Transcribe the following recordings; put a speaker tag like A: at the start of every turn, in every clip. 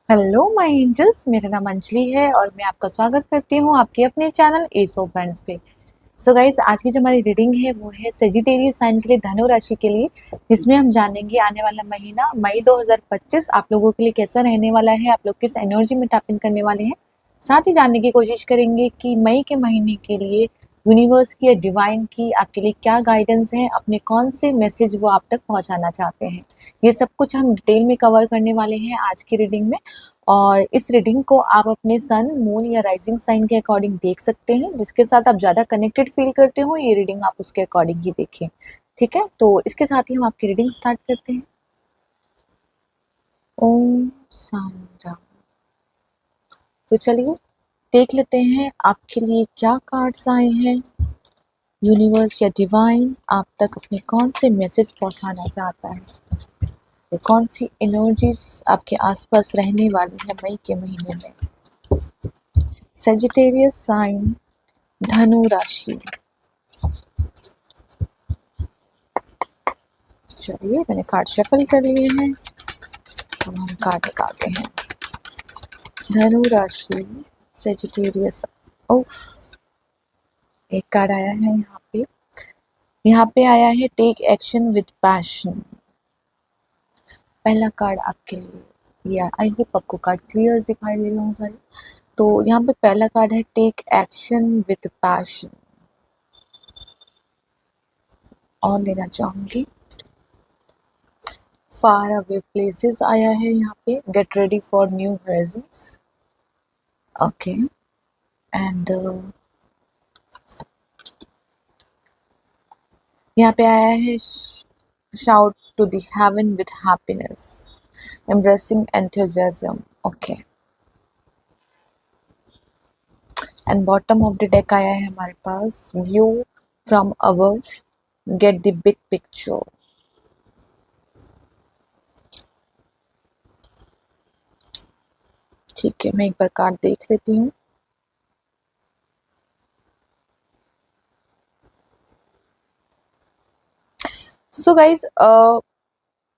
A: Hello my angels, मेरा नाम अंजलि है और मैं आपका स्वागत करती हूँ आपके अपने चैनल एसो फ्रेंड्स पे। सो गाइस, आज की जो हमारी रीडिंग है वो है सेजिटेरियस साइन के लिए, धनु राशि के लिए, जिसमें हम जानेंगे आने वाला महीना मई 2025 आप लोगों के लिए कैसा रहने वाला है, आप लोग किस एनर्जी में टैप इन करने वाले हैं। साथ ही जानने की कोशिश करेंगे कि मई के महीने के लिए यूनिवर्स की या डिवाइन की आपके लिए क्या गाइडेंस है, अपने कौन से मैसेज वो आप तक पहुंचाना चाहते हैं। ये सब कुछ हम डिटेल में कवर करने वाले हैं आज की रीडिंग में। और इस रीडिंग को आप अपने सन, मून या राइजिंग साइन के अकॉर्डिंग देख सकते हैं, जिसके साथ आप ज़्यादा कनेक्टेड फील करते हो ये रीडिंग आप उसके अकॉर्डिंग ही देखें। ठीक है, तो इसके साथ ही हम आपकी रीडिंग स्टार्ट करते हैं। ओम साई राम। तो चलिए देख लेते हैं आपके लिए क्या कार्ड्स आए हैं। यूनिवर्स या डिवाइन आप तक अपने कौन से मैसेज पहुंचाना चाहता है, ये कौन सी एनर्जीज आपके आसपास रहने वाली है मई के महीने में। सेजिटेरियस साइन, धनु राशि। चलिए मैंने कार्ड शफल कर लिए हैं, अब हम कार्ड निकालते हैं। धनु राशि, सेजिटेरियस। उफ, एक कार्ड आया है यहाँ पे आया है टेक एक्शन विद पैशन। पहला कार्ड आपके लिए या आई होप आपको कार्ड क्लियर दिखाई दे रहे हो सारे। तो यहाँ पे पहला कार्ड है टेक एक्शन विद पैशन। और लेना चाहूंगी फार अवे प्लेसेस आया है यहाँ पे, get ready for new horizons. Okay, and यहाँ पे आया है shout to the heaven with happiness, embracing enthusiasm. Okay, and bottom of the deck आया है हमारे पास view from above, get the big picture. ठीक है, मैं एक बार कार्ड देख लेती हूँ। सो गाइज,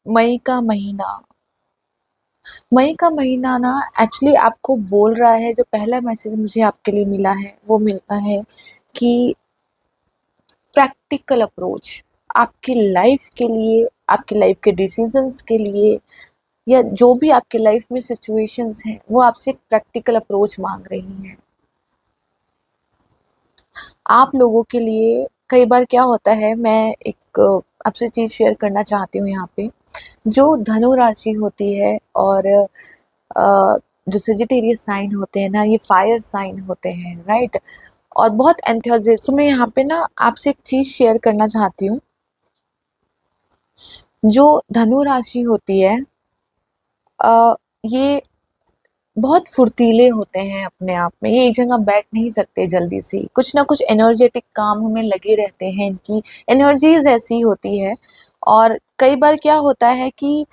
A: मई का महीना ना एक्चुअली आपको बोल रहा है, जो पहला मैसेज मुझे आपके लिए मिला है वो मिलता है कि प्रैक्टिकल अप्रोच आपकी लाइफ के लिए, आपकी लाइफ के डिसीजंस के लिए, या जो भी आपके लाइफ में सिचुएशंस हैं वो आपसे एक प्रैक्टिकल अप्रोच मांग रही हैं। आप लोगों के लिए कई बार क्या होता है, मैं एक आपसे चीज़ शेयर करना चाहती हूँ यहाँ पे। जो धनु राशि होती है और जो सेजिटेरियस साइन होते हैं ना, ये फायर साइन होते हैं, राइट। और बहुत एंथुसियास्ट, मैं यहाँ पे ना आपसे एक चीज़ शेयर करना चाहती हूँ। जो धनु राशि होती है, ये बहुत फुर्तीले होते हैं अपने आप में, ये एक जगह बैठ नहीं सकते जल्दी से, कुछ ना कुछ एनर्जेटिक काम में लगे रहते हैं, इनकी एनर्जीज ऐसी होती है। और कई बार क्या होता है कि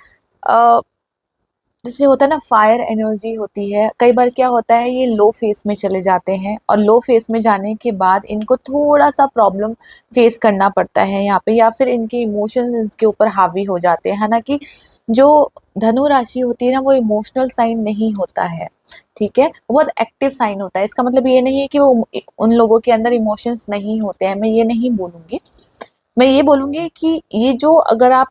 A: जैसे होता है ना, फायर एनर्जी होती है, कई बार क्या होता है ये लो फेस में चले जाते हैं, और लो फेस में जाने के बाद इनको थोड़ा सा प्रॉब्लम फेस करना पड़ता है यहाँ पे, या फिर इनके इमोशंस इनके ऊपर हावी हो जाते हैं। हालांकि जो धनु राशि होती है ना, वो इमोशनल साइन नहीं होता है, ठीक है, वो बहुत एक्टिव साइन होता है। इसका मतलब ये नहीं है कि वो उन लोगों के अंदर इमोशंस नहीं होते हैं, मैं ये नहीं बोलूँगी। मैं ये बोलूँगी कि ये जो, अगर आप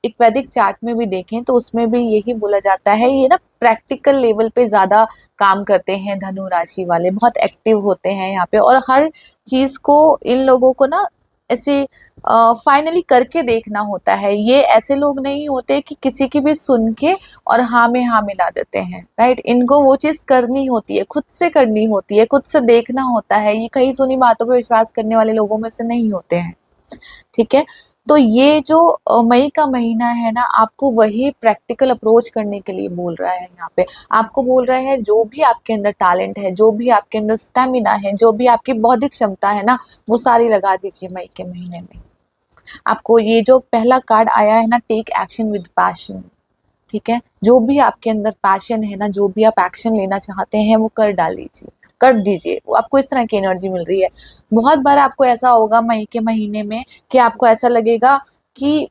A: एक वैदिक चार्ट में भी देखें तो उसमें भी यही बोला जाता है, ये ना प्रैक्टिकल लेवल पे ज़्यादा काम करते हैं धनु राशि वाले, बहुत एक्टिव होते हैं यहाँ पे, और हर चीज़ को इन लोगों को ना ऐसे फाइनली करके देखना होता है। ये ऐसे लोग नहीं होते कि किसी की भी सुन के और हाँ में हाँ मिला देते हैं, राइट। इनको वो चीज़ करनी होती है, खुद से करनी होती है, खुद से देखना होता है। ये कहीं सुनी बातों पर विश्वास करने वाले लोगों में से नहीं होते हैं, ठीक है। तो ये जो मई का महीना है ना, आपको वही प्रैक्टिकल अप्रोच करने के लिए बोल रहा है यहाँ पे। आपको बोल रहा है जो भी आपके अंदर टैलेंट है, जो भी आपके अंदर स्टेमिना है, जो भी आपकी बौद्धिक क्षमता है ना, वो सारी लगा दीजिए मई के महीने में। आपको ये जो पहला कार्ड आया है ना, टेक एक्शन विद पैशन, ठीक है, जो भी आपके अंदर पैशन है ना, जो भी आप एक्शन लेना चाहते हैं वो कर दीजिए। वो आपको इस तरह की एनर्जी मिल रही है। बहुत बार आपको ऐसा होगा मई के महीने में कि आपको ऐसा लगेगा कि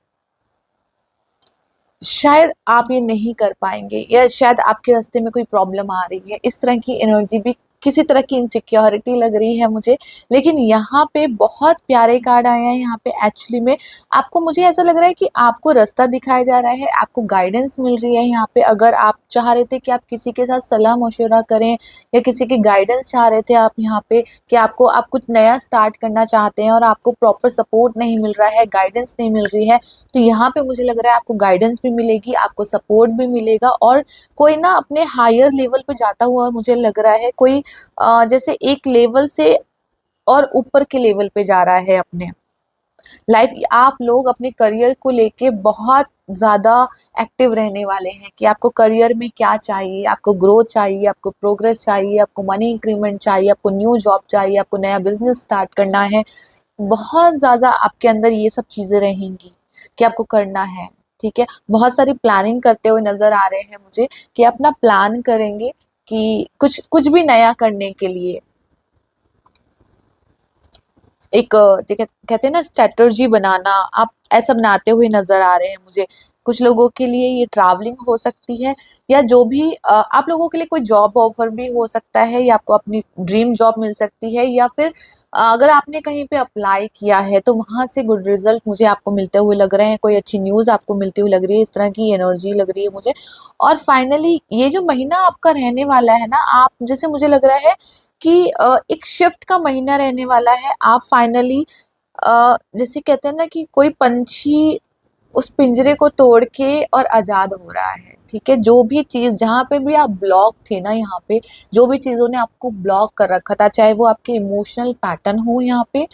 A: शायद आप ये नहीं कर पाएंगे, या शायद आपके रास्ते में कोई प्रॉब्लम आ रही है, इस तरह की एनर्जी भी, किसी तरह की इनसिक्योरिटी लग रही है मुझे। लेकिन यहाँ पे बहुत प्यारे कार्ड आए हैं। यहाँ पे एक्चुअली में आपको, मुझे ऐसा लग रहा है कि आपको रास्ता दिखाया जा रहा है, आपको गाइडेंस मिल रही है यहाँ पे। अगर आप चाह रहे थे कि आप किसी के साथ सलाह मशवरा करें, या किसी की गाइडेंस चाह रहे थे आप यहाँ पे, कि आपको, आप कुछ नया स्टार्ट करना चाहते हैं और आपको प्रॉपर सपोर्ट नहीं मिल रहा है, गाइडेंस नहीं मिल रही है, तो यहाँ पे मुझे लग रहा है आपको गाइडेंस भी मिलेगी, आपको सपोर्ट भी मिलेगा। और कोई ना अपने हायर लेवल पे जाता हुआ मुझे लग रहा है, कोई जैसे एक लेवल से और ऊपर के लेवल पे जा रहा है अपने लाइफ। आप लोग अपने करियर को लेके बहुत ज़्यादा एक्टिव रहने वाले हैं कि आपको करियर में क्या चाहिए, आपको ग्रोथ चाहिए, आपको प्रोग्रेस चाहिए, आपको मनी इंक्रीमेंट चाहिए, आपको न्यू जॉब चाहिए, आपको नया बिजनेस स्टार्ट करना है। बहुत ज़्यादा आपके अंदर ये सब चीज़ें रहेंगी कि आपको करना है। ठीक है, बहुत सारी प्लानिंग करते हुए नज़र आ रहे हैं मुझे, कि अपना प्लान करेंगे कि कुछ कुछ भी नया करने के लिए एक कहते हैं ना स्ट्रेटजी बनाना, आप ऐसा बनाते हुए नजर आ रहे हैं मुझे। कुछ लोगों के लिए ये ट्रैवलिंग हो सकती है, या जो भी आप लोगों के लिए कोई जॉब ऑफर भी हो सकता है, या आपको अपनी ड्रीम जॉब मिल सकती है, या फिर अगर आपने कहीं पे अप्लाई किया है तो वहां से गुड रिजल्ट मुझे आपको मिलते हुए लग रहे हैं, कोई अच्छी न्यूज़ आपको मिलती हुई लग रही है, इस तरह की एनर्जी लग रही है मुझे। और फाइनली ये जो महीना आपका रहने वाला है ना, आप जैसे मुझे लग रहा है कि एक शिफ्ट का महीना रहने वाला है। आप फाइनली जैसे कहते हैं ना कि कोई पंछी उस पिंजरे को तोड़ के और आजाद हो रहा है। ठीक है, जो भी चीज, जहाँ पे भी आप ब्लॉक थे ना, यहाँ पे जो भी चीजों ने आपको ब्लॉक कर रखा था, चाहे वो आपके इमोशनल पैटर्न हो यहाँ पे,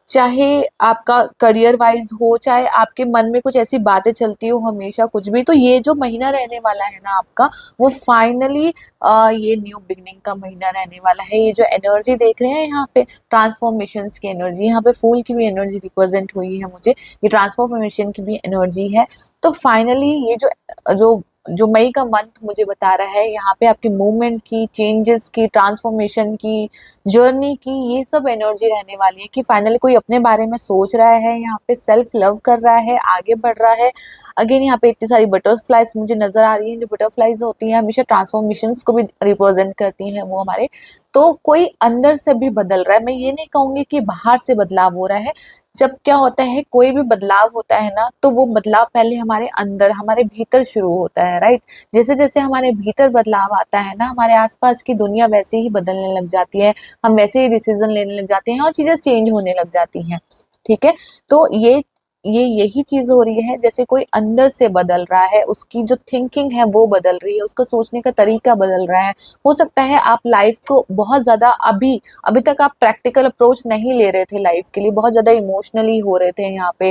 A: चाहे आपका करियर वाइज हो, चाहे आपके मन में कुछ ऐसी बातें चलती हो हमेशा कुछ भी, तो ये जो महीना रहने वाला है ना आपका, वो फाइनली ये न्यू बिगनिंग का महीना रहने वाला है। ये जो एनर्जी देख रहे हैं यहाँ पे, ट्रांसफॉर्मेशंस की एनर्जी, यहाँ पे फूल की भी एनर्जी रिप्रेजेंट हुई है मुझे, ये ट्रांसफॉर्मेशन की भी एनर्जी है। तो फाइनली ये जो जो जो मई का मंथ मुझे बता रहा है, यहाँ पे आपकी मूवमेंट की, चेंजेस की, ट्रांसफॉर्मेशन की, जर्नी की, ये सब एनर्जी रहने वाली है कि फाइनली कोई अपने बारे में सोच रहा है, यहाँ पे सेल्फ लव कर रहा है, आगे बढ़ रहा है। अगेन यहाँ पे इतनी सारी बटरफ्लाइज मुझे नजर आ रही हैं। जो बटरफ्लाइज होती हैं हमेशा ट्रांसफॉर्मेशंस को भी रिप्रेजेंट करती हैं वो हमारे। तो कोई अंदर से भी बदल रहा है, मैं ये नहीं कहूंगी कि बाहर से बदलाव हो रहा है। जब क्या होता है, कोई भी बदलाव होता है ना, तो वो बदलाव पहले हमारे अंदर, हमारे भीतर शुरू होता है, राइट। जैसे जैसे हमारे भीतर बदलाव आता है ना, हमारे आसपास की दुनिया वैसे ही बदलने लग जाती है, हम वैसे ही डिसीजन लेने लग जाते हैं और चीजें चेंज होने लग जाती हैं। ठीक है, तो ये यही चीज हो रही है, जैसे कोई अंदर से बदल रहा है, उसकी जो थिंकिंग है वो बदल रही है, उसका सोचने का तरीका बदल रहा है। हो सकता है आप लाइफ को बहुत ज्यादा अभी अभी तक आप प्रैक्टिकल अप्रोच नहीं ले रहे थे लाइफ के लिए, बहुत ज्यादा इमोशनली हो रहे थे यहाँ पे,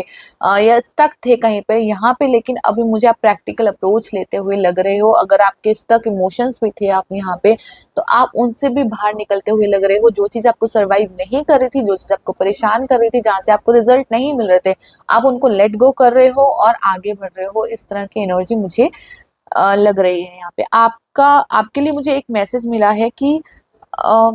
A: या स्टक थे कहीं पे यहाँ पे, लेकिन अभी मुझे आप प्रैक्टिकल अप्रोच लेते हुए लग रहे हो। अगर आपके स्टक इमोशंस भी थे आप यहाँ पे, तो आप उनसे भी बाहर निकलते हुए लग रहे हो। जो चीज आपको सरवाइव नहीं कर रही थी, जो चीज आपको परेशान कर रही थी, जहां से आपको रिजल्ट नहीं मिल रहे थे, आप उनको लेट गो कर रहे हो और आगे बढ़ रहे हो। इस तरह की एनर्जी मुझे लग रही है यहाँ पे। आपका, आपके लिए मुझे एक मैसेज मिला है कि अ,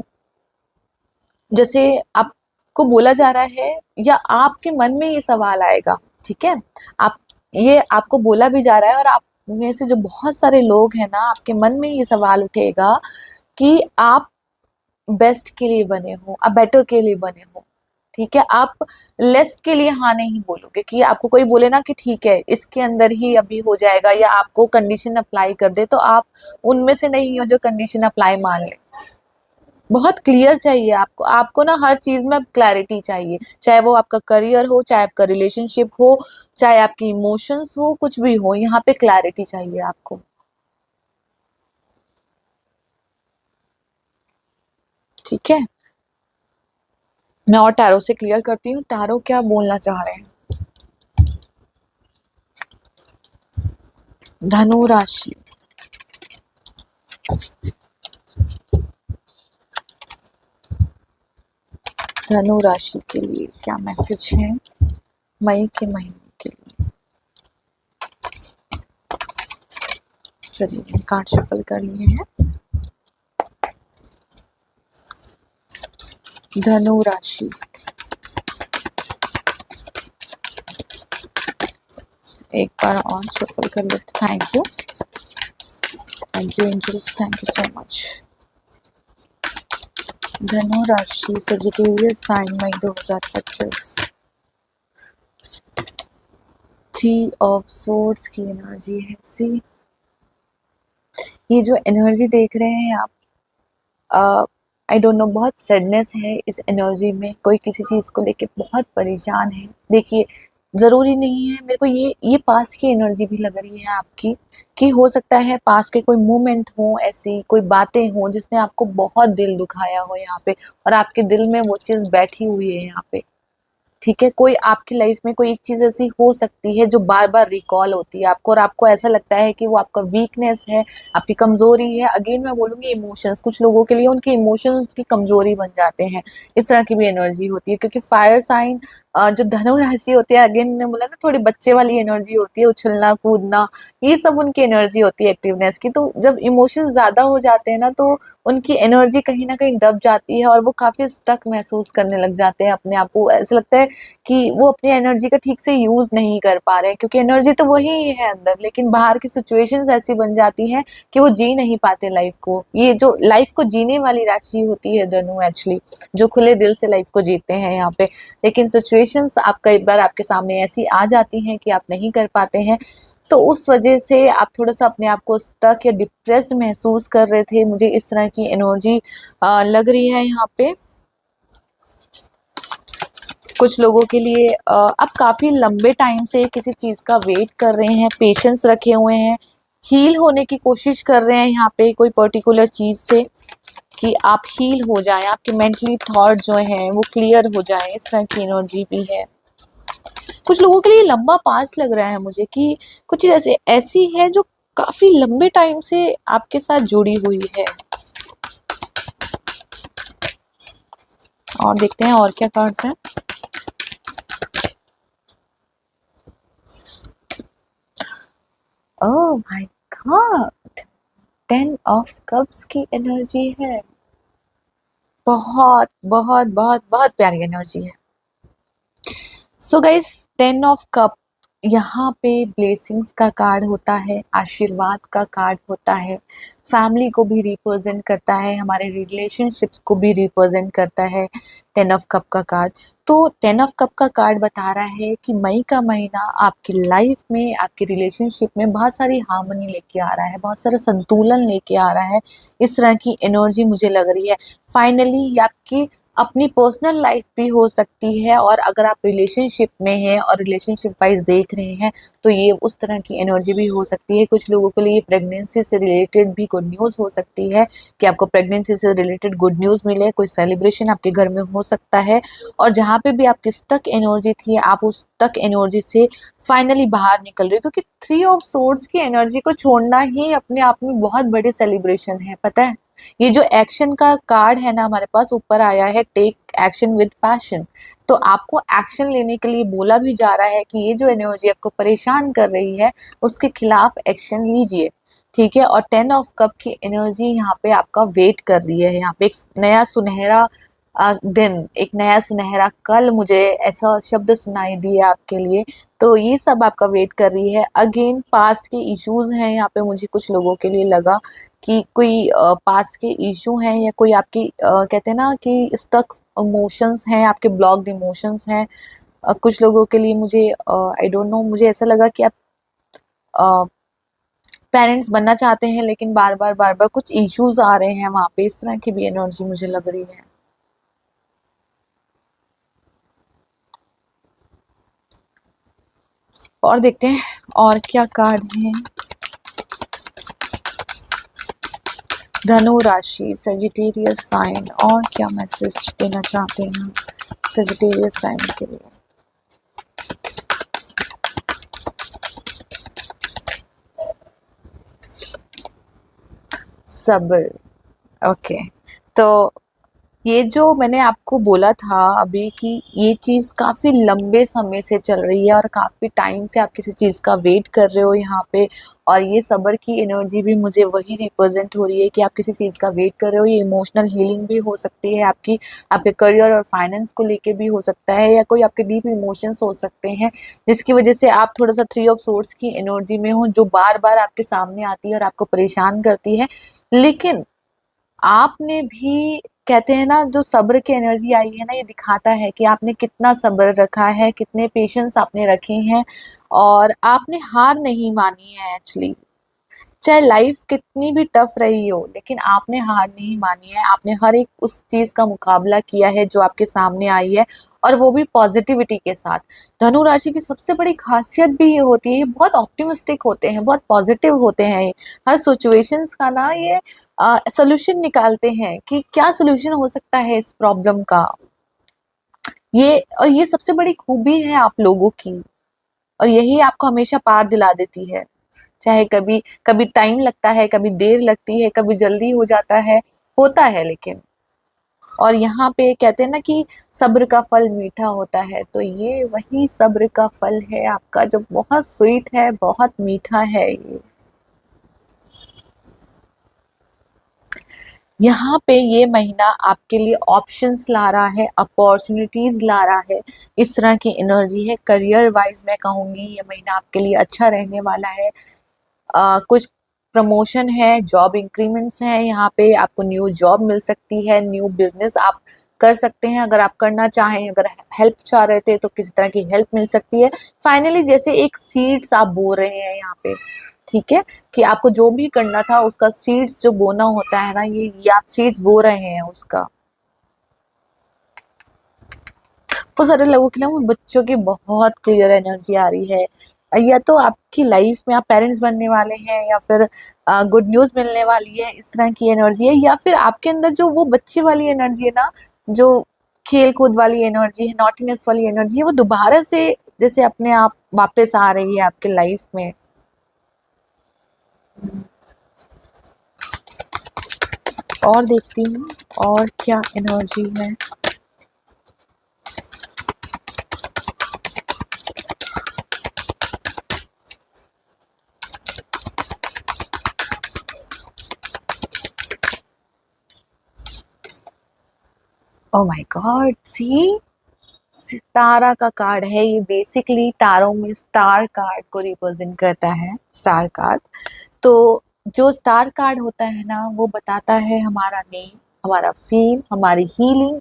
A: जैसे आपको बोला जा रहा है, या आपके मन में ये सवाल आएगा, ठीक है, आप, ये आपको बोला भी जा रहा है, और आप में से जो बहुत सारे लोग हैं ना, आपके मन में ये सवाल उठेगा कि आप बेस्ट के लिए बने हो, आप बेटर के लिए बने हो। ठीक है, आप लेस के लिए हाँ नहीं बोलोगे, कि आपको कोई बोले ना कि ठीक है इसके अंदर ही अभी हो जाएगा, या आपको कंडीशन अप्लाई कर दे, तो आप उनमें से नहीं हो जो कंडीशन अप्लाई मान ले। बहुत क्लियर चाहिए आपको, आपको ना हर चीज में अब क्लैरिटी चाहिए, चाहे वो आपका करियर हो, चाहे आपका रिलेशनशिप हो, चाहे आपकी इमोशंस हो, कुछ भी हो, यहाँ पे क्लैरिटी चाहिए आपको। ठीक है, मैं और टैरो से क्लियर करती हूँ, टैरो क्या बोलना चाह रहे हैं। धनु राशि, धनु राशि के लिए क्या मैसेज है मई के महीने के लिए। चलिए कार्ड शफल कर लिए हैं। धनु राशि, एक बार और शफल कर लेते। Thank you angels, thank you so much. धनु राशि Sagittarius sign May 2025। 3 of swords की एनर्जी है। सी ये जो एनर्जी देख रहे हैं आप, आई डोंट नो, बहुत सैडनेस है इस एनर्जी में। कोई किसी चीज़ को लेके बहुत परेशान है। देखिए, ज़रूरी नहीं है, मेरे को ये पास्ट की एनर्जी भी लग रही है आपकी, कि हो सकता है पास्ट के कोई मोमेंट हो, ऐसी कोई बातें हों जिसने आपको बहुत दिल दुखाया हो यहाँ पे, और आपके दिल में वो चीज़ बैठी हुई है यहाँ पे। ठीक है, कोई आपकी लाइफ में कोई एक चीज़ ऐसी हो सकती है जो बार-बार रिकॉल होती है आपको, और आपको ऐसा लगता है कि वो आपका वीकनेस है, आपकी कमज़ोरी है। अगेन मैं बोलूँगी इमोशंस, कुछ लोगों के लिए उनके इमोशंस की कमज़ोरी बन जाते हैं। इस तरह की भी एनर्जी होती है, क्योंकि फायर साइन जो धनु राशि होती है, अगेन मैंने बोला ना, थोड़ी बच्चे वाली एनर्जी होती है, उछलना, कूदना, ये सब उनकी एनर्जी होती है एक्टिवनेस की। तो जब इमोशंस ज़्यादा हो जाते हैं ना, तो उनकी एनर्जी कहीं न कहीं दब जाती है और वो काफ़ी स्टक महसूस करने लग जाते हैं अपने आप को। ऐसा लगता है कि वो अपनी एनर्जी का ठीक से यूज़ नहीं कर पा रहे हैं, क्योंकि एनर्जी तो वही है अंदर, लेकिन बाहर की सिचुएशंस ऐसी बन जाती हैं कि वो जी नहीं पाते लाइफ को। ये जो लाइफ को जीने वाली राशि होती है धनु, एक्चुअली जो खुले दिल से लाइफ को जीते हैं यहाँ पे, लेकिन सिचुएशंस आप कई बार आपके सामने ऐसी आ जाती हैं कि आप नहीं कर पाते हैं। तो उस वजह से आप थोड़ा-सा अपने आप को स्टक या डिप्रेस्ड महसूस कर रहे थे। मुझे इस तरह की एनर्जी लग रही है यहाँ पे। कुछ लोगों के लिए आप काफ़ी लंबे टाइम से किसी चीज़ का वेट कर रहे हैं, पेशेंस रखे हुए हैं, हील होने की कोशिश कर रहे हैं यहाँ पे कोई पर्टिकुलर चीज़ से, कि आप हील हो जाएं, आपके मेंटली थॉट जो हैं वो क्लियर हो जाएं। इस तरह की एनर्जी भी है। कुछ लोगों के लिए लंबा पास्ट लग रहा है मुझे, कि कुछ चीज़ ऐसी है जो काफ़ी लंबे टाइम से आपके साथ जुड़ी हुई है। और देखते हैं और क्या कार्ड्स हैं। Oh my God, 10 of cups की एनर्जी है। बहुत बहुत बहुत बहुत प्यारी एनर्जी है। सो गाइस, 10 ऑफ कप यहाँ पे ब्लेसिंग्स का कार्ड होता है, आशीर्वाद का कार्ड होता है, फैमिली को भी रिप्रेजेंट करता है, हमारे रिलेशनशिप्स को भी रिप्रेजेंट करता है 10 ऑफ कप का कार्ड। तो 10 ऑफ कप का कार्ड बता रहा है कि मई का महीना आपकी लाइफ में, आपके रिलेशनशिप में बहुत सारी हार्मनी लेके आ रहा है, बहुत सारा संतुलन लेके आ रहा है। इस तरह की एनर्जी मुझे लग रही है। फाइनली ये आपकी अपनी पर्सनल लाइफ भी हो सकती है, और अगर आप रिलेशनशिप में हैं और रिलेशनशिप वाइज देख रहे हैं तो ये उस तरह की एनर्जी भी हो सकती है। कुछ लोगों के लिए प्रेगनेंसी से रिलेटेड भी गुड न्यूज़ हो सकती है, कि आपको प्रेगनेंसी से रिलेटेड गुड न्यूज़ मिले, कोई सेलिब्रेशन आपके घर में हो सकता है, और जहाँ पे भी आपकी स्टक एनर्जी थी, आप उस स्टक एनर्जी से फाइनली बाहर निकल रहे हो। क्योंकि 3 ऑफ सोर्ड्स की एनर्जी को छोड़ना ही अपने आप में बहुत बड़ी सेलिब्रेशन है, पता है। ये जो एक्शन का कार्ड है ना हमारे पास, ऊपर आया है टेक एक्शन विद पैशन, तो आपको एक्शन लेने के लिए बोला भी जा रहा है कि ये जो एनर्जी आपको परेशान कर रही है उसके खिलाफ एक्शन लीजिए। ठीक है, और 10 ऑफ कप की एनर्जी यहाँ पे आपका वेट कर रही है। यहाँ पे एक नया सुनहरा दिन, एक नया सुनहरा कल, मुझे ऐसा शब्द सुनाई दिए आपके लिए। तो ये सब आपका वेट कर रही है। अगेन पास्ट के इश्यूज हैं यहाँ पे, मुझे कुछ लोगों के लिए लगा कि कोई पास्ट के इशू हैं, या कोई आपकी कहते हैं ना कि स्टक इमोशंस हैं, आपके ब्लॉक्ड इमोशंस हैं। कुछ लोगों के लिए मुझे आई डोंट नो, मुझे ऐसा लगा कि आप पेरेंट्स बनना चाहते हैं, लेकिन बार बार कुछ इश्यूज आ रहे हैं वहाँ पे। इस तरह की भी एनर्जी मुझे लग रही है। और देखते हैं और क्या कार्ड हैं। धनु राशि सजिटेरियस साइन, और क्या मैसेज देना चाहते हैं हम सजिटेरियस साइन के लिए। सब्र, ओके। तो ये जो मैंने आपको बोला था अभी कि ये चीज़ काफ़ी लंबे समय से चल रही है और काफ़ी टाइम से आप किसी चीज़ का वेट कर रहे हो यहाँ पे, और ये सब्र की एनर्जी भी मुझे वही रिप्रेजेंट हो रही है कि आप किसी चीज़ का वेट कर रहे हो। ये इमोशनल हीलिंग भी हो सकती है आपकी, आपके करियर और फाइनेंस को लेके भी हो सकता है, या कोई आपके डीप इमोशंस हो सकते हैं जिसकी वजह से आप थोड़ा सा थ्री ऑफ सोर्ड्स की एनर्जी में हो, जो बार बार आपके सामने आती है और आपको परेशान करती है। लेकिन आपने भी, कहते हैं ना, जो सब्र की एनर्जी आई है ना, ये दिखाता है कि आपने कितना सब्र रखा है, कितने पेशेंस आपने रखे हैं, और आपने हार नहीं मानी है एक्चुअली। चाहे लाइफ कितनी भी टफ रही हो, लेकिन आपने हार नहीं मानी है। आपने हर एक उस चीज का मुकाबला किया है जो आपके सामने आई है, और वो भी पॉजिटिविटी के साथ। धनु राशि की सबसे बड़ी खासियत भी ये होती है, ये बहुत ऑप्टिमिस्टिक होते हैं, बहुत पॉजिटिव होते हैं। ये हर सिचुएशंस का ना ये सोल्यूशन निकालते हैं कि क्या सोल्यूशन हो सकता है इस प्रॉब्लम का। ये और ये सबसे बड़ी खूबी है आप लोगों की, और यही आपको हमेशा पार दिला देती है। चाहे कभी कभी टाइम लगता है, कभी देर लगती है, कभी जल्दी हो जाता है, होता है लेकिन। और यहाँ पे कहते हैं ना कि सब्र का फल मीठा होता है, तो ये वही सब्र का फल है आपका, जो बहुत स्वीट है, बहुत मीठा है ये। यहाँ पे ये महीना आपके लिए ऑप्शंस ला रहा है, अपॉर्चुनिटीज ला रहा है, इस तरह की एनर्जी है। करियर वाइज मैं कहूँगी ये महीना आपके लिए अच्छा रहने वाला है। कुछ प्रमोशन है, जॉब इंक्रीमेंट्स हैं, यहाँ पे आपको न्यू जॉब मिल सकती है, न्यू बिजनेस आप कर सकते हैं अगर आप करना चाहें। अगर हेल्प चाह रहे थे तो किसी तरह की हेल्प मिल सकती है। फाइनली जैसे एक सीड्स आप बो रहे हैं यहाँ पे, ठीक है, कि आपको जो भी करना था उसका सीड्स जो बोना होता है ना, ये आप सीड्स बो रहे हैं उसका। तो सारे लोगों के लिए वो बच्चों की बहुत क्लियर एनर्जी आ रही है, या तो आपकी लाइफ में आप पेरेंट्स बनने वाले हैं, या फिर गुड न्यूज मिलने वाली है, इस तरह की एनर्जी है। या फिर आपके अंदर जो वो बच्चे वाली एनर्जी है ना, जो खेल कूद वाली एनर्जी है, नॉटीनेस वाली एनर्जी है, वो दोबारा से जैसे अपने आप वापस आ रही है आपके लाइफ में। और देखती हूँ और क्या एनर्जी है। ओ माय गॉड, सी, सितारा का कार्ड है ये। बेसिकली तारों में स्टार कार्ड को रिप्रेजेंट करता है, स्टार कार्ड। तो जो स्टार कार्ड होता है ना, वो बताता है हमारा नेम, हमारा फेम, हमारी हीलिंग,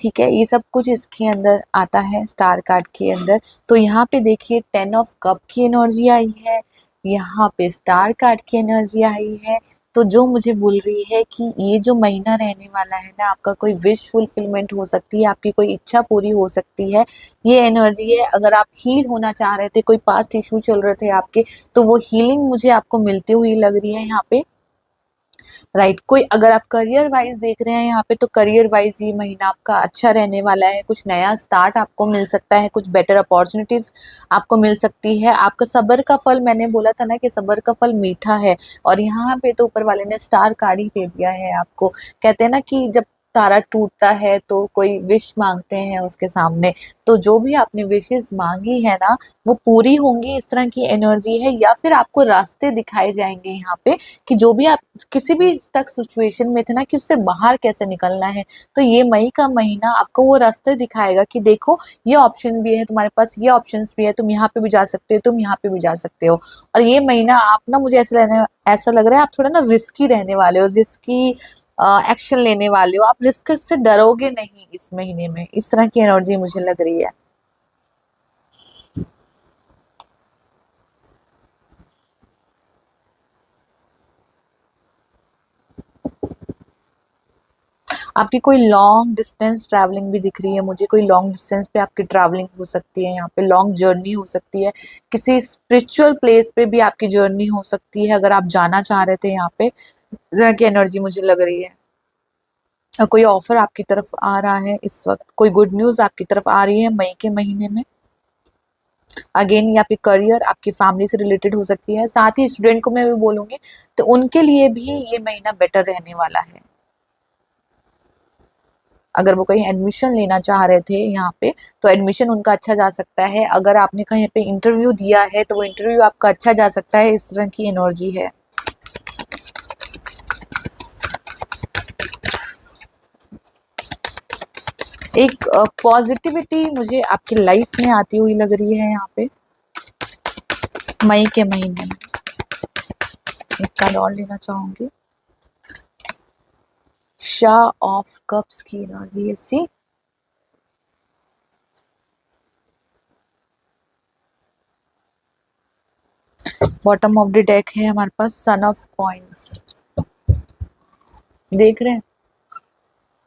A: ठीक है, ये सब कुछ इसके अंदर आता है स्टार कार्ड के अंदर। तो यहाँ पे देखिए 10 ऑफ कप की एनर्जी आई है, यहाँ पे स्टार कार्ड की एनर्जी आई है। तो जो मुझे बोल रही है कि ये जो महीना रहने वाला है ना, आपका कोई विश फुलफिलमेंट हो सकती है, आपकी कोई इच्छा पूरी हो सकती है, ये एनर्जी है। अगर आप हील होना चाह रहे थे, कोई पास्ट इशू चल रहे थे आपके, तो वो हीलिंग मुझे आपको मिलती हुई लग रही है यहाँ पे, राइट। कोई अगर आप करियर वाइज देख रहे हैं यहाँ पे, तो करियर वाइज ये महीना आपका अच्छा रहने वाला है। कुछ नया स्टार्ट आपको मिल सकता है, कुछ बेटर अपॉर्चुनिटीज आपको मिल सकती है। आपका सब्र का फल, मैंने बोला था ना कि सब्र का फल मीठा है, और यहाँ पे तो ऊपर वाले ने स्टार कार्ड ही दे दिया है आपको। कहते हैं ना कि जब तारा टूटता है तो कोई विश मांगते हैं उसके सामने, तो जो भी आपने विशेस मांगी है ना, वो पूरी होंगी, इस तरह की एनर्जी है। या फिर आपको रास्ते दिखाए जाएंगे यहाँ पे, कि जो भी आप किसी भी तक सिचुएशन में थे ना, कि उससे बाहर कैसे निकलना है। तो ये मई का महीना आपको वो रास्ते दिखाएगा कि देखो, ये ऑप्शन भी है तुम्हारे पास, ये ऑप्शंस भी है, तुम यहाँ पे भी जा सकते हो, तुम यहाँ पे भी जा सकते हो। और ये महीना आप ना, मुझे ऐसा लग रहा है आप थोड़ा ना रिस्की रहने वाले हो, रिस्की एक्शन लेने वाले हो, आप रिस्क से डरोगे नहीं इस महीने में, इस तरह की एनर्जी मुझे लग रही है। आपकी कोई लॉन्ग डिस्टेंस ट्रैवलिंग भी दिख रही है मुझे, कोई लॉन्ग डिस्टेंस पे आपकी ट्रैवलिंग हो सकती है, यहाँ पे लॉन्ग जर्नी हो सकती है, किसी स्पिरिचुअल प्लेस पे भी आपकी जर्नी हो सकती है अगर आप जाना चाह रहे थे यहाँ पे, इस तरह की एनर्जी मुझे लग रही है। कोई ऑफर आपकी तरफ आ रहा है इस वक्त, कोई गुड न्यूज आपकी तरफ आ रही है मई के महीने में। अगेन ये आपके करियर, आपकी फैमिली से रिलेटेड हो सकती है, साथ ही स्टूडेंट को मैं भी बोलूंगी, तो उनके लिए भी ये महीना बेटर रहने वाला है। अगर वो कहीं एडमिशन लेना चाह रहे थे यहाँ पे तो एडमिशन उनका अच्छा जा सकता है। अगर आपने कहीं पे इंटरव्यू दिया है तो वो इंटरव्यू आपका अच्छा जा सकता है। इस तरह की एनर्जी है। एक पॉजिटिविटी मुझे आपकी लाइफ में आती हुई लग रही है यहाँ पे मई के महीने में। एक कार्ड और लेना चाहूंगी। शाह ऑफ कप्स की एनर्जी है। सी बॉटम ऑफ द डेक है हमारे पास सन ऑफ कॉइंस। देख रहे हैं,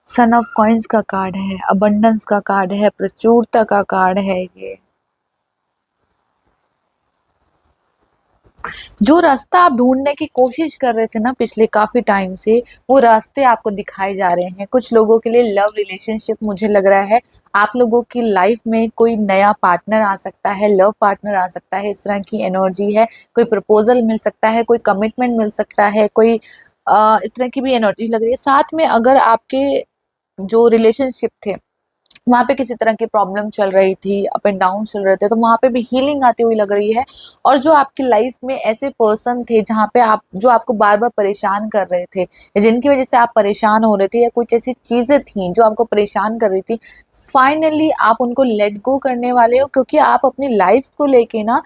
A: सन ऑफ कॉइंस का कार्ड है, अबंडेंस का कार्ड है, प्रचुरता का कार्ड है। ये जो रास्ता आप ढूंढने की कोशिश कर रहे थे ना पिछले काफी टाइम से, वो रास्ते आपको दिखाए जा रहे हैं। कुछ लोगों के लिए लव रिलेशनशिप मुझे लग रहा है, आप लोगों की लाइफ में कोई नया पार्टनर आ सकता है, लव पार्टनर आ सकता है। इस तरह की एनर्जी है। कोई प्रपोजल मिल सकता है, कोई कमिटमेंट मिल सकता है, कोई इस तरह की भी एनर्जी लग रही है। साथ में अगर आपके जो रिलेशनशिप थे वहां पे किसी तरह की प्रॉब्लम चल रही थी, अप एंड डाउन चल रहे थे, तो वहां पे भी हीलिंग आती हुई लग रही है। और जो आपकी लाइफ में ऐसे पर्सन थे जहाँ पे आप जो आपको बार बार परेशान कर रहे थे, या जिनकी वजह से आप परेशान हो रहे थे, या कुछ ऐसी चीजें थी जो आपको परेशान कर रही थी, फाइनली आप उनको लेट गो करने वाले हो। क्योंकि आप अपनी लाइफ को लेके ना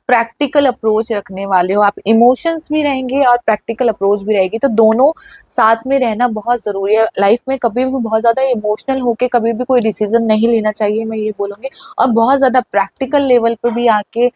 A: प्रैक्टिकल अप्रोच रखने वाले हो। आप इमोशंस भी रहेंगे और प्रैक्टिकल अप्रोच भी रहेगी, तो दोनों साथ में रहना बहुत जरूरी है। लाइफ में कभी भी बहुत ज्यादा इमोशनल होके कभी भी कोई डिसीजन नहीं लेना चाहिए, मैं ये बोलूंगी। और बहुत ज्यादा प्रैक्टिकल लेवल पर भी आके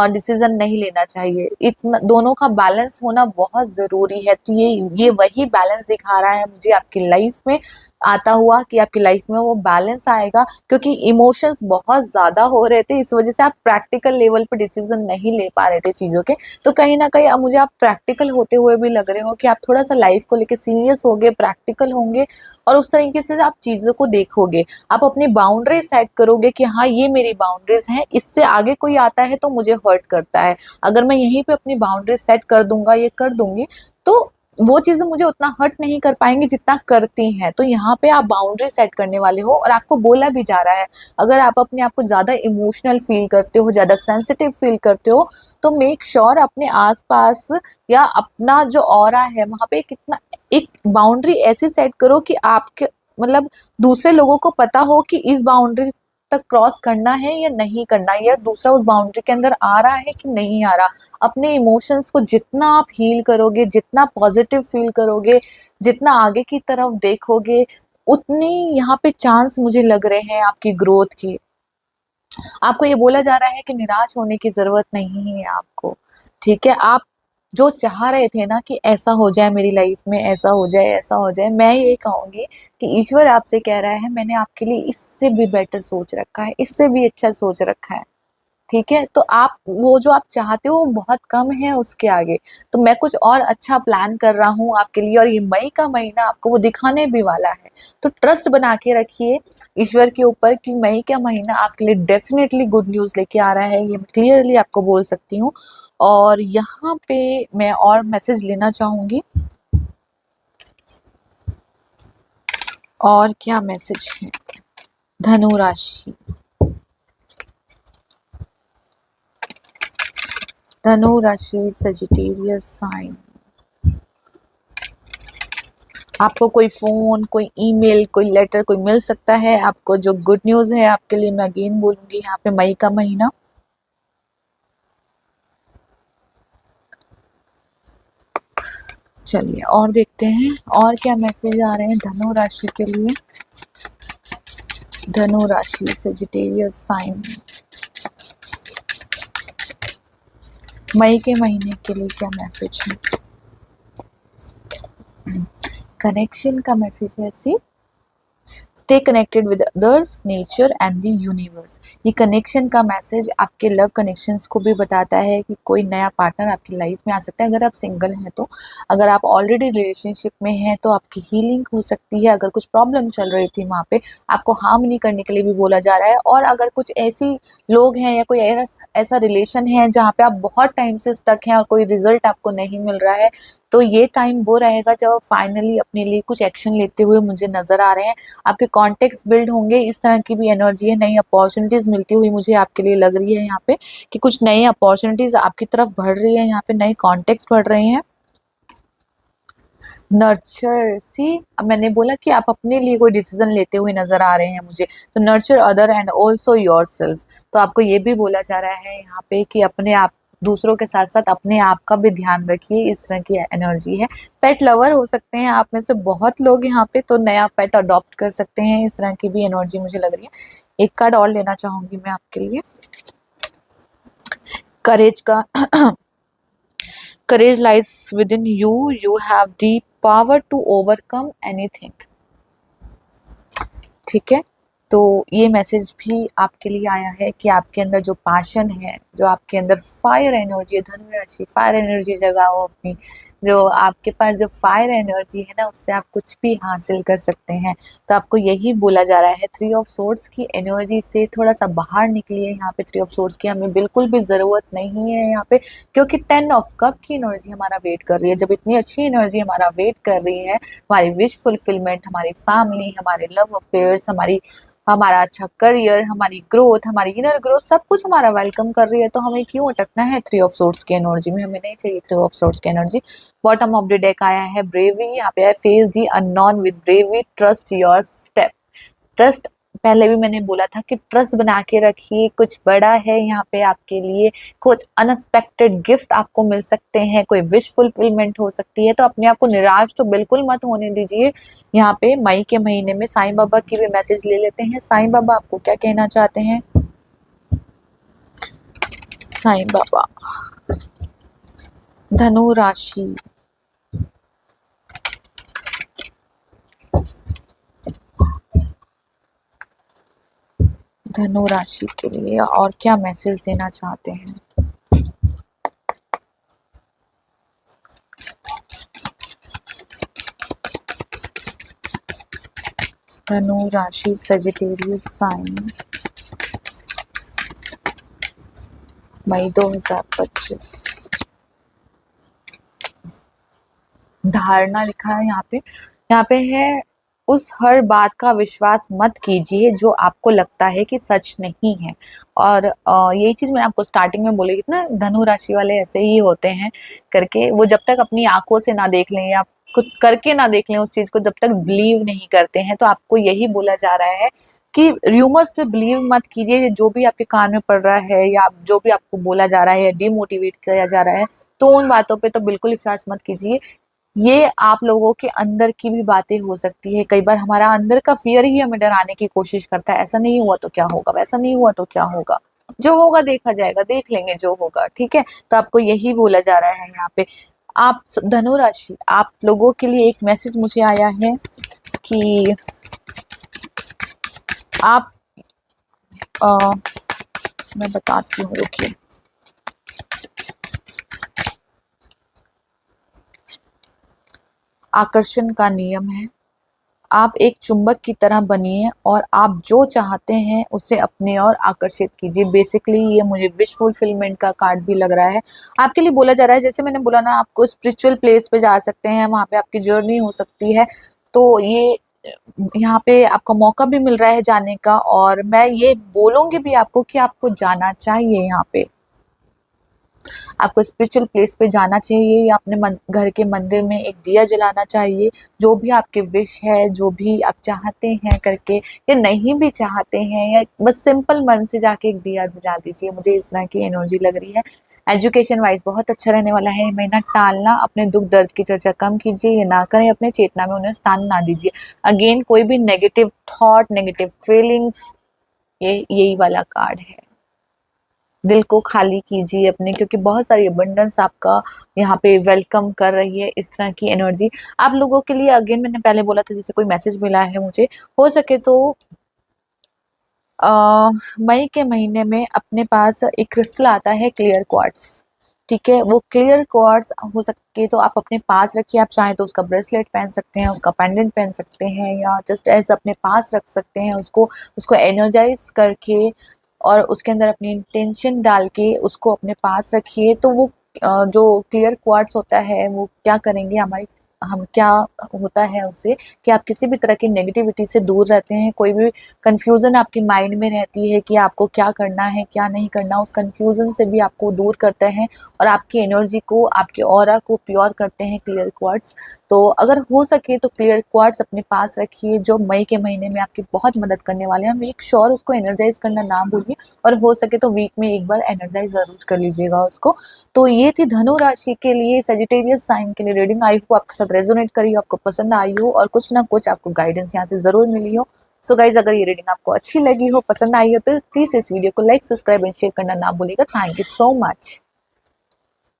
A: डिसीजन नहीं लेना चाहिए। इतना दोनों का बैलेंस होना बहुत जरूरी है। तो ये वही बैलेंस दिखा रहा है मुझे आपकी लाइफ में आता हुआ, कि आपकी लाइफ में वो बैलेंस आएगा। क्योंकि इमोशंस बहुत ज्यादा हो रहे थे, इस वजह से आप प्रैक्टिकल लेवल पे डिसीजन नहीं ले पा रहे थे चीजों के। तो कहीं ना कहीं अब मुझे आप प्रैक्टिकल होते हुए भी लग रहे हो कि आप थोड़ा सा लाइफ को लेके सीरियस होगे, प्रैक्टिकल होंगे, और उस तरीके से आप चीजों को देखोगे। आप अपनी बाउंड्री सेट करोगे कि हाँ ये मेरी बाउंड्रीज हैं, इससे आगे कोई आता है तो मुझे हर्ट करता है। अगर मैं यहीं पे अपनी बाउंड्री सेट कर दूंगा, ये कर दूंगी, तो वो चीजें मुझे उतना हर्ट नहीं कर पाएंगी जितना करती हैं। तो यहाँ पे आप बाउंड्री सेट करने वाले हो, और आपको बोला भी जा रहा है अगर आप अपने आप को ज्यादा इमोशनल फील करते हो, ज्यादा सेंसिटिव फील करते हो, तो मेक श्योर अपने आसपास या अपना जो ऑरा है वहां पे कितना एक बाउंड्री ऐसी सेट करो कि आपके मतलब दूसरे लोगों को पता हो कि इस बाउंड्री तक क्रॉस करना है या नहीं करना, या दूसरा उस बाउंड्री के अंदर आ रहा है कि नहीं आ रहा। अपने इमोशंस को जितना आप हील करोगे, जितना पॉजिटिव फील करोगे, जितना आगे की तरफ देखोगे, उतनी यहाँ पे चांस मुझे लग रहे हैं आपकी ग्रोथ के। आपको ये बोला जा रहा है कि निराश होने की जरूरत नहीं है आपको। ठीक है, आप जो चाह रहे थे ना कि ऐसा हो जाए मेरी लाइफ में, ऐसा हो जाए, ऐसा हो जाए, मैं ये कहूंगी कि ईश्वर आपसे कह रहा है मैंने आपके लिए इससे भी बेटर सोच रखा है, इससे भी अच्छा सोच रखा है। ठीक है, तो आप वो जो आप चाहते हो वो बहुत कम है उसके आगे। तो मैं कुछ और अच्छा प्लान कर रहा हूँ आपके लिए, और ये मई का महीना आपको वो दिखाने भी वाला है। तो ट्रस्ट बना के रखिए ईश्वर के ऊपर कि मई का महीना आपके लिए डेफिनेटली गुड न्यूज लेके आ रहा है, ये मैं क्लियरली आपको बोल सकती हूँ। और यहाँ पे मैं और मैसेज लेना चाहूंगी। और क्या मैसेज है? धनु राशि, धनु राशि, सजिटेरियस साइन। आपको कोई फोन, कोई ईमेल, कोई लेटर, कोई मिल सकता है। आपको जो गुड न्यूज है आपके लिए, मैं अगेन बोलूंगी यहाँ पे मई का महीना। चलिए और देखते हैं और क्या मैसेज आ रहे हैं धनु राशि के लिए। धनु राशि, सजिटेरियस साइन, मई के महीने के लिए क्या मैसेज है? कनेक्शन का मैसेज है। See stay connected with others, nature and the universe. ये कनेक्शन का मैसेज आपके लव कनेक्शंस को भी बताता है कि कोई नया पार्टनर आपकी लाइफ में आ सकता है। अगर आप सिंगल हैं तो, अगर आप ऑलरेडी रिलेशनशिप में हैं तो आपकी हीलिंग हो सकती है। अगर कुछ प्रॉब्लम चल रही थी वहाँ पे आपको हार्म नहीं करने के लिए भी बोला जा रहा है। और अगर कुछ ऐसी लोग हैं या कोई ऐसा रिलेशन है जहाँ पे आप बहुत टाइम से स्टक हैं और कोई रिजल्ट आपको नहीं मिल रहा है, तो ये टाइम वो रहेगा जब फाइनली अपने लिए कुछ एक्शन लेते हुए मुझे नजर आ रहे हैं। आपके कॉन्टेक्ट्स बिल्ड होंगे, इस तरह की भी एनर्जी है। नई अपॉर्चुनिटीज मिलती हुई मुझे आपके लिए लग रही है यहाँ पे कि कुछ नई अपॉर्चुनिटीज आपकी तरफ बढ़ रही है, यहाँ पे नए कॉन्टेक्ट्स बढ़ रहे हैं। नर्चर सी, अब मैंने बोला कि आप अपने लिए कोई डिसीजन लेते हुए नजर आ रहे हैं मुझे, तो nurture other and also yourself. तो आपको ये भी बोला जा रहा है यहाँ पे कि अपने आप, दूसरों के साथ साथ अपने आप का भी ध्यान रखिए, इस तरह की एनर्जी है। पेट लवर हो सकते हैं आप में से बहुत लोग यहाँ पे, तो नया पेट अडॉप्ट कर सकते हैं, इस तरह की भी एनर्जी मुझे लग रही है। एक कार्ड और लेना चाहूंगी मैं आपके लिए, करेज का। courage lies within you, you have the power to overcome anything। ठीक है, तो ये मैसेज भी आपके लिए आया है कि आपके अंदर जो पैशन है, जो आपके अंदर फायर एनर्जी है, धनु राशि फायर एनर्जी जगाओ अपनी। जो आपके पास जो फायर एनर्जी है ना, उससे आप कुछ भी हासिल कर सकते हैं। तो आपको यही बोला जा रहा है, 3 ऑफ सोर्ड्स की एनर्जी से थोड़ा सा बाहर निकलिए। यहाँ पे 3 ऑफ सोर्ड्स की हमें बिल्कुल भी ज़रूरत नहीं है यहाँ पे, क्योंकि 10 ऑफ कप की एनर्जी हमारा वेट कर रही है। जब इतनी अच्छी एनर्जी हमारा वेट कर रही है, हमारी विश फुलफिलमेंट, हमारी फैमिली, हमारे लव अफेयर्स, हमारा अच्छा करियर, हमारी ग्रोथ, हमारी इनर ग्रोथ, सब कुछ हमारा वेलकम कर रही है, तो हमें क्यों अटकना है 3 ऑफ सोर्ड्स की एनर्जी में? हमें नहीं चाहिए 3 ऑफ सोर्ड्स की energy. Bottom of the deck आया है ब्रेवरी, यहाँ पे है face the unknown with bravery, trust your step. Trust, पहले भी मैंने बोला था कि ट्रस्ट बना के रखिए, कुछ बड़ा है यहाँ पे आपके लिए, कुछ अनएक्सपेक्टेड गिफ्ट आपको मिल सकते हैं, कोई विश फुलफिलमेंट हो सकती है। तो अपने आप को निराश तो बिल्कुल मत होने दीजिए। यहाँ पे मई के महीने में साईं बाबा की भी मैसेज ले लेते हैं। साईं बाबा आपको क्या कहना चाहते हैं? साईं बाबा, धनु राशि, धनु राशि के लिए और क्या मैसेज देना चाहते हैं? धनु राशि, सजिटेरियस साइन, मई 2025। धारणा लिखा है यहाँ पे है, उस हर बात का विश्वास मत कीजिए जो आपको लगता है कि सच नहीं है। और यही चीज मैंने आपको स्टार्टिंग में बोली ना, धनु राशि वाले ऐसे ही होते हैं करके, वो जब तक अपनी आंखों से ना देख लें या कुछ करके ना देख लें उस चीज को, जब तक बिलीव नहीं करते हैं। तो आपको यही बोला जा रहा है कि र्यूमर्स पे बिलीव मत कीजिए, जो भी आपके कान में पड़ रहा है या जो भी आपको बोला जा रहा है, डिमोटिवेट किया जा रहा है, तो उन बातों पे तो बिल्कुल विश्वास मत कीजिए। ये आप लोगों के अंदर की भी बातें हो सकती है। कई बार हमारा अंदर का फियर ही हमें डराने की कोशिश करता है, ऐसा नहीं हुआ तो क्या होगा, वैसा नहीं हुआ तो क्या होगा, जो होगा देखा जाएगा, देख लेंगे जो होगा। ठीक है, तो आपको यही बोला जा रहा है यहाँ पे। आप धनु राशि, आप लोगों के लिए एक मैसेज मुझे आया है कि आप मैं बताती हूँ, रुकिए। आकर्षण का नियम है, आप एक चुंबक की तरह बनिए और आप जो चाहते हैं उसे अपने ओर आकर्षित कीजिए। बेसिकली ये मुझे विश फुलफिलमेंट का कार्ड भी लग रहा है। आपके लिए बोला जा रहा है, जैसे मैंने बोला ना, आपको स्पिरिचुअल प्लेस पे जा सकते हैं, वहाँ पे आपकी जर्नी हो सकती है। तो ये यहाँ पे आपका मौका भी मिल रहा है जाने का, और मैं ये बोलूँगी भी आपको कि आपको जाना चाहिए। यहाँ पे आपको स्पिरिचुअल प्लेस पे जाना चाहिए, या अपने घर के मंदिर में एक दिया जलाना चाहिए। जो भी आपके विश है, जो भी आप चाहते हैं करके, या नहीं भी चाहते हैं, या बस सिंपल मन से जाके एक दिया जला दीजिए। मुझे इस तरह की एनर्जी लग रही है। एजुकेशन वाइज बहुत अच्छा रहने वाला है। महीना टालना, अपने दुख दर्द की चर्चा कम कीजिए, ये ना करें, अपने चेतना में उन्हें स्थान ना दीजिए। अगेन कोई भी नेगेटिव थॉट, नेगेटिव फीलिंग्स, ये यही वाला कार्ड है। दिल को खाली कीजिए अपने, क्योंकि बहुत सारी अबंडेंस आपका यहाँ पे वेलकम कर रही है। इस तरह की एनर्जी आप लोगों के लिए, अगेन मैंने पहले बोला था, जैसे कोई मैसेज मिला है मुझे, हो सके तो मई के महीने में अपने पास एक क्रिस्टल आता है, क्लियर क्वार्ट्स। ठीक है, वो क्लियर क्वार्ट्स हो सके तो आप अपने पास रखिए। आप चाहें तो उसका ब्रेसलेट पहन सकते हैं, उसका पेंडेंट पहन सकते हैं, या जस्ट ऐसे अपने पास रख सकते हैं उसको एनर्जाइज करके, और उसके अंदर अपनी इंटेंशन डाल के उसको अपने पास रखिए। तो वो जो क्लियर क्वार्ट्स होता है वो क्या करेंगे, हमारी हम क्या होता है उससे कि आप किसी भी तरह की नेगेटिविटी से दूर रहते हैं। कोई भी कन्फ्यूज़न आपके माइंड में रहती है कि आपको क्या करना है, क्या नहीं करना, उस कन्फ्यूज़न से भी आपको दूर करते हैं और आपकी एनर्जी को, आपके ऑरा को प्योर करते हैं क्लियर क्वार्ट्ज। तो अगर हो सके तो क्लियर क्वार्ट्ज अपने पास रखिए, जो मई के महीने में आपकी बहुत मदद करने वाले हैं। मेक श्योर उसको एनर्जाइज़ करना ना भूलिए और हो सके तो वीक में एक बार एनर्जाइज़ ज़रूर कर लीजिएगा उसको। तो ये थी धनु राशि के लिए, सजिटेरियस साइन के लिए रीडिंग। आई होप आपके साथ रेजोनेट करी हो, आपको पसंद आई हो और कुछ ना कुछ आपको गाइडेंस यहाँ से ज़रूर मिली हो। सो गाइज, अगर ये रीडिंग आपको अच्छी लगी हो, पसंद आई हो, तो प्लीज़ इस वीडियो को लाइक, सब्सक्राइब एंड शेयर करना ना भूलिएगा। Thank you so much.